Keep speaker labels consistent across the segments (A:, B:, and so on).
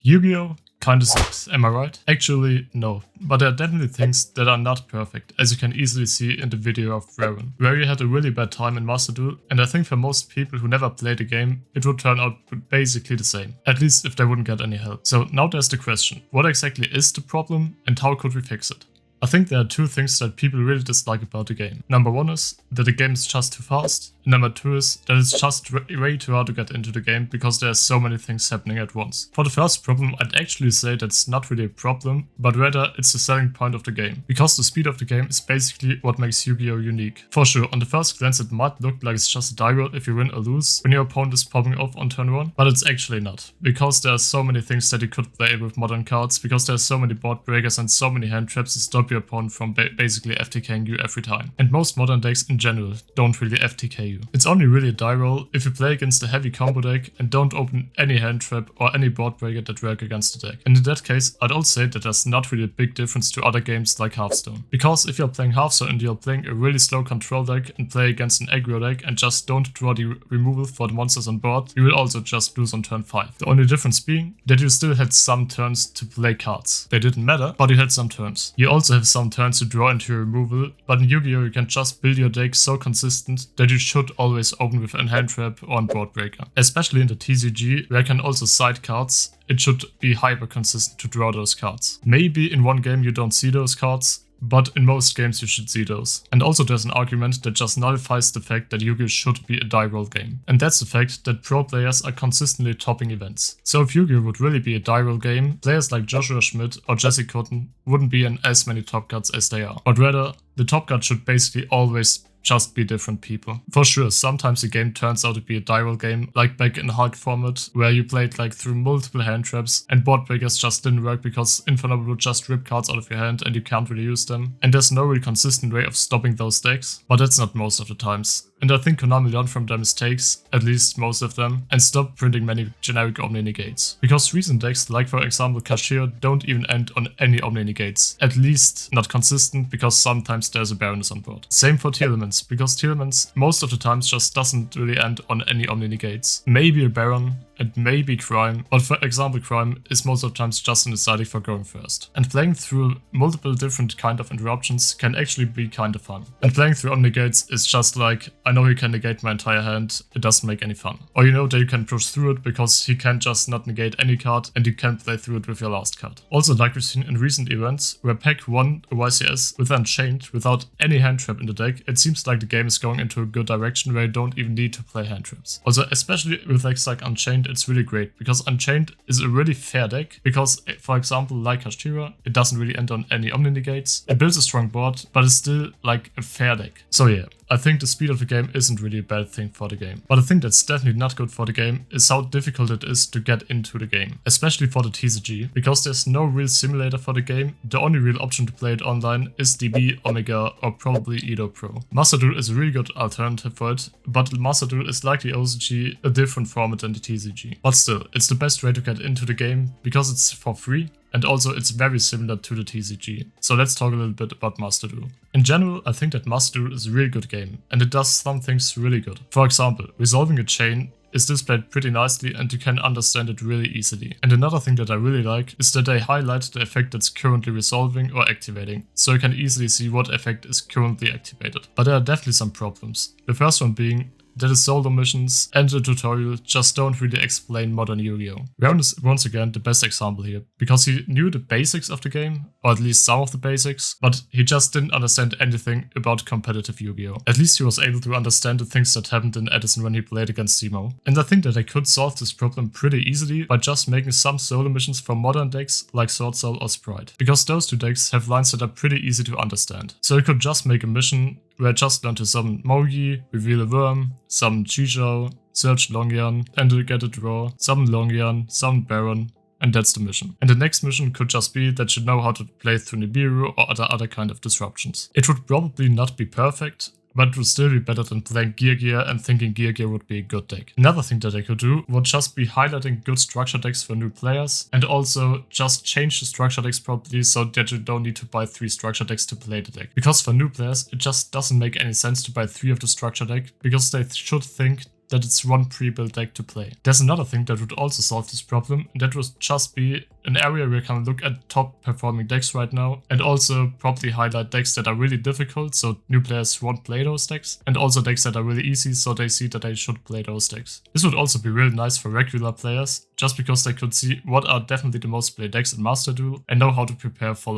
A: Yu-Gi-Oh! Kinda sucks, am I right? Actually, no. But there are definitely things that are not perfect, as you can easily see in the video of Rarran, where he had a really bad time in Master Duel, and I think for most people who never played the game, it would turn out basically the same. At least if they wouldn't get any help. So now there's the question, what exactly is the problem and how could we fix it? I think there are two things that people really dislike about the game. Number one is that the game is just too fast. Number two is that it's just way too hard to get into the game because there are so many things happening at once. For the first problem, I'd actually say that's not really a problem, but rather it's the selling point of the game. Because the speed of the game is basically what makes Yu-Gi-Oh! Unique. For sure, on the first glance it might look like it's just a die roll if you win or lose when your opponent is popping off on turn 1, but it's actually not. Because there are so many things that you could play with modern cards, because there are so many board breakers and so many hand traps to stop your opponent from basically FTKing you every time. And most modern decks in general don't really FTK you. It's only really a die roll if you play against a heavy combo deck and don't open any hand trap or any board breaker that work against the deck. And in that case, I'd also say that there's not really a big difference to other games like Hearthstone. Because if you're playing Hearthstone and you're playing a really slow control deck and play against an aggro deck and just don't draw the removal for the monsters on board, you will also just lose on turn 5. The only difference being that you still had some turns to play cards. They didn't matter, but you had some turns. You also have some turns to draw into your removal, but in Yu-Gi-Oh! You can just build your deck so consistent that you should always open with a hand trap or a board breaker. Especially in the TCG, where you can also side cards, it should be hyper consistent to draw those cards. Maybe in one game you don't see those cards, but in most games you should see those. And also there's an argument that just nullifies the fact that Yu-Gi-Oh! Should be a die roll game. And that's the fact that pro players are consistently topping events. So if Yu-Gi-Oh! Would really be a die roll game, players like Joshua Schmidt or Jesse Cotton wouldn't be in as many top cards as they are. But rather, the top card should basically always just be different people. For sure, sometimes the game turns out to be a die roll game, like back in Hulk format, where you played like through multiple hand traps and board breakers just didn't work because Inferno would just rip cards out of your hand and you can't really use them. And there's no really consistent way of stopping those decks, but that's not most of the times. And I think Konami learned from their mistakes, at least most of them, and stopped printing many generic Omni Negates. Because recent decks, like for example Cashier, don't even end on any Omni Negates. At least not consistent, because sometimes there's a Baroness on board. Same for Telements, because Telements most of the times just doesn't really end on any Omni Negates. Maybe a Baron, and maybe Crime, but for example Crime is most of the times just an deciding for going first. And playing through multiple different kind of interruptions can actually be kind of fun. And playing through Omni Negates is just like, I know he can negate my entire hand, it doesn't make any fun. Or you know that you can push through it because he can't just not negate any card and you can play through it with your last card. Also, like we've seen in recent events, where Pack won a YCS with Unchained without any hand trap in the deck, it seems like the game is going into a good direction where you don't even need to play hand traps. Also, especially with decks like Unchained, it's really great because Unchained is a really fair deck because, for example, like Hashira, it doesn't really end on any Omni Negates. It builds a strong board, but it's still like a fair deck. So yeah, I think the speed of the game isn't really a bad thing for the game. But I think that's definitely not good for the game is how difficult it is to get into the game, especially for the TCG, because there's no real simulator for the game. The only real option to play it online is DB, Omega, or probably Edo Pro. Master Duel is a really good alternative for it, but Master Duel is like the OCG, a different format than the TCG. But still, it's the best way to get into the game because it's for free. And also it's very similar to the TCG. So let's talk a little bit about Master Duel. In general, I think that Master Duel is a really good game and it does some things really good. For example, resolving a chain is displayed pretty nicely and you can understand it really easily. And another thing that I really like is that they highlight the effect that's currently resolving or activating, so you can easily see what effect is currently activated. But there are definitely some problems. The first one being that the solo missions and the tutorial just don't really explain modern Yu-Gi-Oh! Rarran is once again the best example here, because he knew the basics of the game, or at least some of the basics, but he just didn't understand anything about competitive Yu-Gi-Oh! At least he was able to understand the things that happened in Edison when he played against Zemo. And I think that they could solve this problem pretty easily by just making some solo missions for modern decks like Sword Soul or Sprite, because those two decks have lines that are pretty easy to understand. So you could just make a mission where I just learn to summon Mogi, reveal a worm, summon Yugioh, search Longyan, and to get a draw, summon Longyan, summon Baron, and that's the mission. And the next mission could just be that you know how to play through Nibiru or other kind of disruptions. It would probably not be perfect, but it would still be better than playing Gear and thinking Gear would be a good deck. Another thing that they could do would just be highlighting good structure decks for new players and also just change the structure decks properly so that you don't need to buy 3 structure decks to play the deck. Because for new players, it just doesn't make any sense to buy 3 of the structure deck because they should think that it's one pre-built deck to play. There's another thing that would also solve this problem, and that would just be an area where you can look at top performing decks right now, and also probably highlight decks that are really difficult, so new players won't play those decks, and also decks that are really easy, so they see that they should play those decks. This would also be really nice for regular players, just because they could see what are definitely the most played decks in Master Duel, and know how to prepare for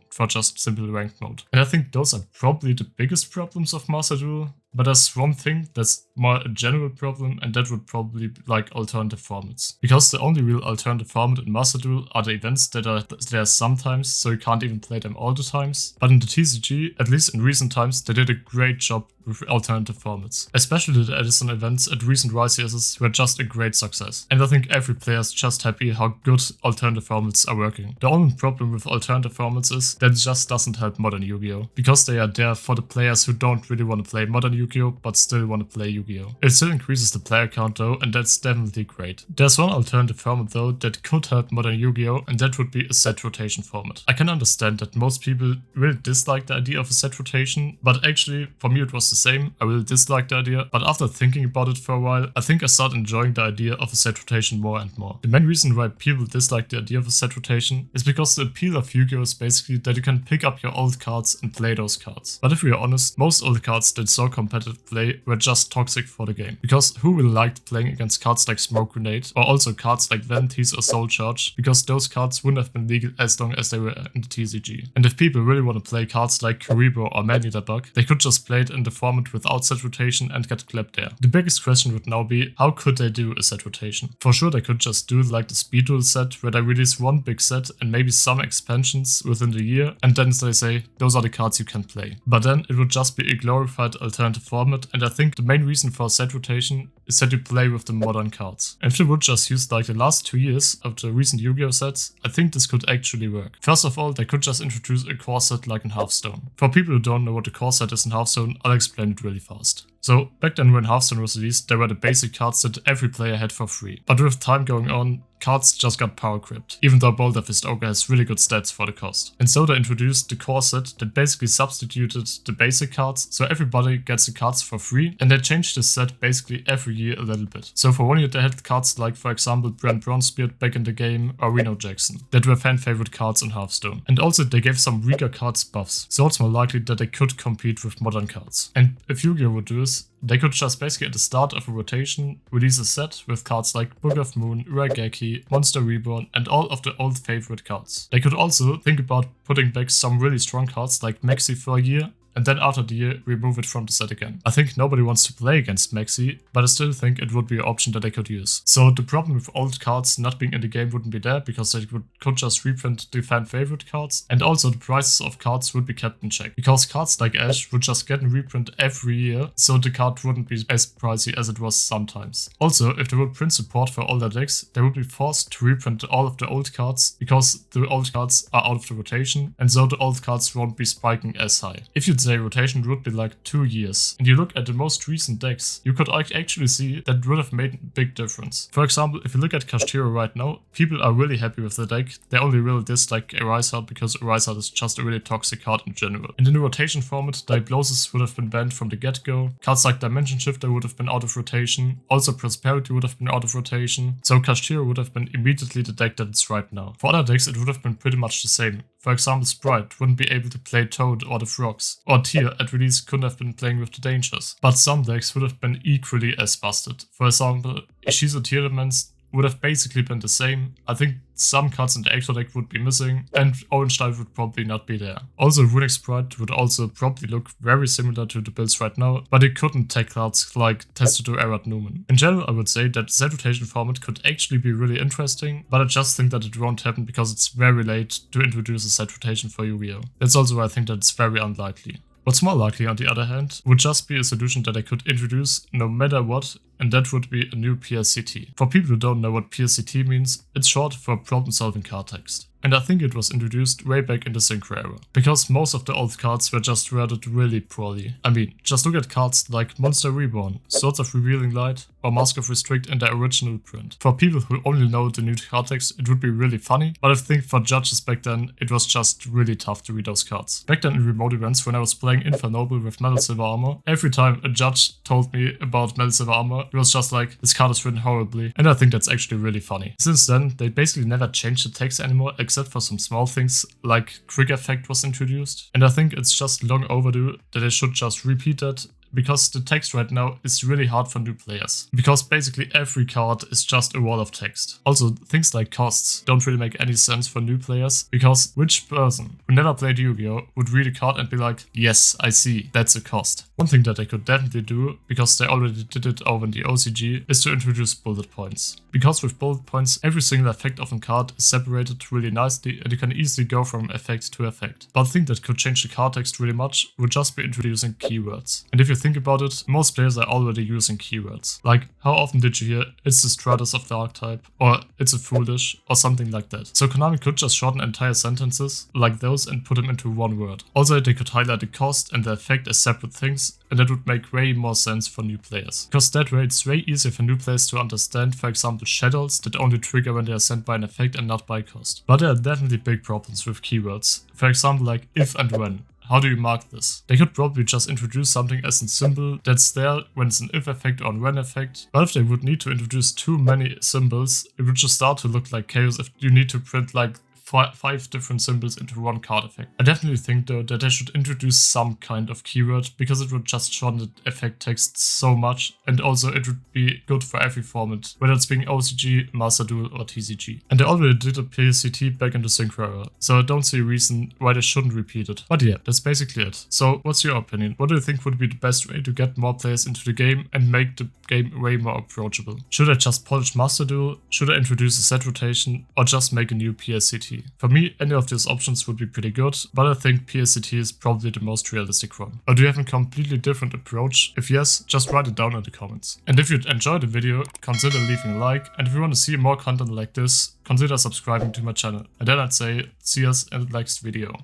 A: for just simple ranked mode. And I think those are probably the biggest problems of Master Duel. But there's one thing that's more a general problem, and that would probably be alternative formats. Because the only real alternative format in Master Duel are the events that are there sometimes, so you can't even play them all the times. But in the TCG, at least in recent times, they did a great job with alternative formats. Especially the Edison events at recent YCSs were just a great success. And I think every player is just happy how good alternative formats are working. The only problem with alternative formats is that it just doesn't help modern Yu-Gi-Oh! Because they are there for the players who don't really want to play modern Yu-Gi-Oh! But still want to play Yu-Gi-Oh! It still increases the player count though, and that's definitely great. There's one alternative format though that could help modern Yu-Gi-Oh! And that would be a set rotation format. I can understand that most people really dislike the idea of a set rotation, but actually for me it was the same. I really disliked the idea, but after thinking about it for a while, I think I started enjoying the idea of a set rotation more and more. The main reason why people dislike the idea of a set rotation is because the appeal of Yu-Gi-Oh! Is basically that you can pick up your old cards and play those cards. But if we are honest, most old cards that saw competitive play were just toxic for the game. Because who really liked playing against cards like Smoke Grenade, or also cards like Vanities or Soul Charge, because those cards wouldn't have been legal as long as they were in the TCG. And if people really want to play cards like Kuribo or Man-Eater Bug, they could just play it in the format without set rotation and get clapped there. The biggest question would now be, how could they do a set rotation? For sure they could just do like the Speed Duel set, where they release one big set and maybe some expansions within the year, and then they say, those are the cards you can play. But then it would just be a glorified alternative format, and I think the main reason for a set rotation is that you play with the modern cards. And if they would just use like the last 2 years of the recent Yu-Gi-Oh! Sets, I think this could actually work. First of all, they could just introduce a core set like in Hearthstone. For people who don't know what the core set is in Hearthstone, I'll explain it really fast. So back then when Hearthstone was released, there were the basic cards that every player had for free. But with time going on, cards just got power crept, even though Boulder Fist Ogre has really good stats for the cost. And so they introduced the core set that basically substituted the basic cards, so everybody gets the cards for free, and they changed the set basically every year a little bit. So for 1 year they had cards like, for example, Brent Bronzebeard back in the game, or Reno Jackson, that were fan favorite cards in Hearthstone. And also they gave some weaker cards buffs, so it's more likely that they could compete with modern cards. And if Yu-Gi-Oh! Would do this, they could just basically at the start of a rotation release a set with cards like Book of Moon, Raigeki, Monster Reborn, and all of the old favorite cards. They could also think about putting back some really strong cards like Maxi for a year, and then after the year remove it from the set again. I think nobody wants to play against Maxi, but I still think it would be an option that they could use. So the problem with old cards not being in the game wouldn't be there, because they could just reprint the fan favorite cards, and also the prices of cards would be kept in check, because cards like Ash would just get a reprint every year, so the card wouldn't be as pricey as it was sometimes. Also, if they would print support for older decks, they would be forced to reprint all of the old cards, because the old cards are out of the rotation, and so the old cards won't be spiking as high. If you'd say rotation would be like 2 years, and you look at the most recent decks, you could actually see that it would have made a big difference. For example, if you look at Kashtiro right now, people are really happy with the deck. They only really dislike Eraserheart because Eraserheart is just a really toxic card in general. In the new rotation format, Diablosis would have been banned from the get-go. Cards like Dimension Shifter would have been out of rotation. Also Prosperity would have been out of rotation. So Kashtiro would have been immediately the deck that it's right now. For other decks, it would have been pretty much the same. For example, Sprite wouldn't be able to play Toad or the Frogs, or Tyr at release couldn't have been playing with the Dangers. But some decks would have been equally as busted. For example, Ishizo Tyr Elements would have basically been the same. I think some cards in the extra deck would be missing, and Orange Light would probably not be there. Also, Runic Sprite would also probably look very similar to the builds right now, but it couldn't take cards like Testudo Errat Newman. In general, I would say that the set rotation format could actually be really interesting, but I just think that it won't happen because it's very late to introduce a set rotation for Yu-Gi-Oh! That's also why I think that it's very unlikely. What's more likely, on the other hand, would just be a solution that I could introduce no matter what, and that would be a new PSCT. For people who don't know what PSCT means, it's short for Problem Solving Card Text. And I think it was introduced way back in the Synchro era, because most of the old cards were just worded really poorly. I mean, just look at cards like Monster Reborn, Swords of Revealing Light, or Mask of Restrict in their original print. For people who only know the new card text, it would be really funny, but I think for judges back then, it was just really tough to read those cards. Back then in remote events, when I was playing Infernoble with Metal Silver Armor, every time a judge told me about Metal Silver Armor, before, it was just like, this card is written horribly, and I think that's actually really funny. Since then, they basically never changed the text anymore, except for some small things, like quick effect was introduced, and I think it's just long overdue that they should just repeat that, because the text right now is really hard for new players. Because basically every card is just a wall of text. Also, things like costs don't really make any sense for new players, because which person who never played Yu-Gi-Oh! Would read a card and be like, yes, I see, that's a cost. One thing that they could definitely do, because they already did it over in the OCG, is to introduce bullet points. Because with bullet points, every single effect of a card is separated really nicely and you can easily go from effect to effect. But a thing that could change the card text really much would just be introducing keywords. And if you think about it, most players are already using keywords. Like, how often did you hear, it's the Stratus of the archetype, or it's a foolish, or something like that. So Konami could just shorten entire sentences like those and put them into one word. Also, they could highlight the cost and the effect as separate things, and that would make way more sense for new players. Because that way it's way easier for new players to understand, for example, shadows that only trigger when they are sent by an effect and not by cost. But there are definitely big problems with keywords. For example, like if and when. How do you mark this? They could probably just introduce something as a symbol that's there when it's an if effect or a when effect. But if they would need to introduce too many symbols, it would just start to look like chaos if you need to print like 5 different symbols into one card effect. I definitely think though that they should introduce some kind of keyword, because it would just shorten the effect text so much, and also it would be good for every format, whether it's being OCG, Master Duel or TCG. And they already did a PSCT back in the Sync era, so I don't see a reason why they shouldn't repeat it. But yeah, that's basically it. So what's your opinion? What do you think would be the best way to get more players into the game and make the game way more approachable? Should I just polish Master Duel? Should I introduce a Setrotation? Or just make a new PSCT? For me, any of these options would be pretty good, but I think PSCT is probably the most realistic one. Or do you have a completely different approach? If yes, just write it down in the comments. And if you enjoyed the video, consider leaving a like, and if you want to see more content like this, consider subscribing to my channel. And then I'd say, see us in the next video.